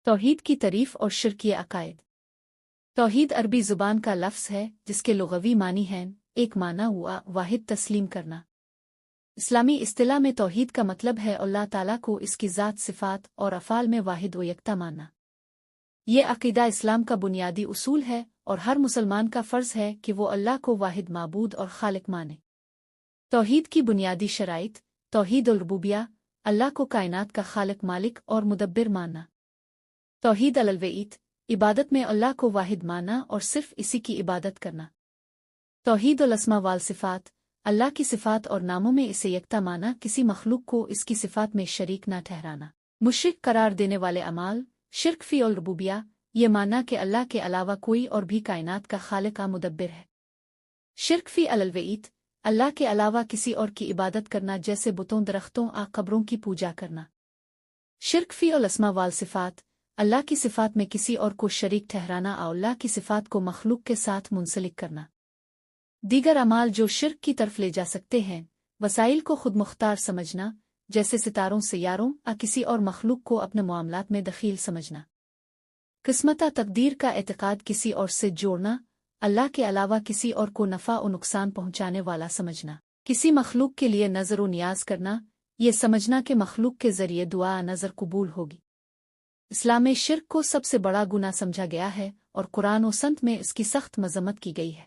तौहीद की तारीफ और शिर्की अकायद। तौहीद अरबी ज़ुबान का लफ्ज़ है जिसके लुग़वी मानी हैं एक माना हुआ वाहिद तस्लीम करना। इस्लामी इस्तिलाह में तौहीद का मतलब है अल्लाह ताला को इसकी ज़ात सिफ़ात और अफ़ाल में वाहिद व यकता मानना। ये अक़ीदा इस्लाम का बुनियादी उसूल है और हर मुसलमान का फ़र्ज़ है कि वो अल्लाह को वाहिद माबूद और खालिक माने। तौहीद की बुनियादी शराइत तौहीद उल रुबूबिया, अल्लाह को कायनात का खालिक मालिक और मुदब्बिर मानना। तौहीद अल-वईद, इबादत में अल्लाह को वाहिद मानना और सिर्फ इसी की इबादत करना। तौहीद उल-अस्मा वाल सिफ़ात, अल्लाह की सिफ़ात और नामों में इसे यकता माना, किसी मखलूक को इसकी सिफ़ात में शरीक न ठहराना। मुशरिक करार देने वाले अमाल शिर्क फ़ी उल रुबूबिया, ये मानना कि अल्लाह के अलावा कोई और भी कायनात का खालिक मुदब्बिर है। शिर्क फ़ी अल-वईद, अल्लाह के अलावा किसी और की इबादत करना, जैसे बुतों, दरख्तों आ कब्रों की पूजा करना। शिर्क फ़ी उल-अस्मा वाल सिफ़ात, अल्लाह की सिफ़ात में किसी और को शरीक ठहराना और अल्लाह की सिफ़ात को मखलूक के साथ मुंसलिक करना। दीगर अमाल जो शिर्क की तरफ ले जा सकते हैं, वसाइल को खुद मुख्तार समझना, जैसे सितारों सियारों या किसी और मखलूक को अपने मामलात में दखील समझना। किस्मत तकदीर का एतकाद किसी और से जोड़ना, अल्लाह के अलावा किसी और को नफ़ा और नुकसान पहुँचाने वाला समझना। किसी मखलूक के लिए नज़र व नियाज करना, ये समझना कि मखलूक के ज़रिए दुआ नज़र कबूल होगी। इस्लाम में शिर्क को सबसे बड़ा गुनाह समझा गया है और कुरान और सन्त में इसकी सख्त मज़म्मत की गई है।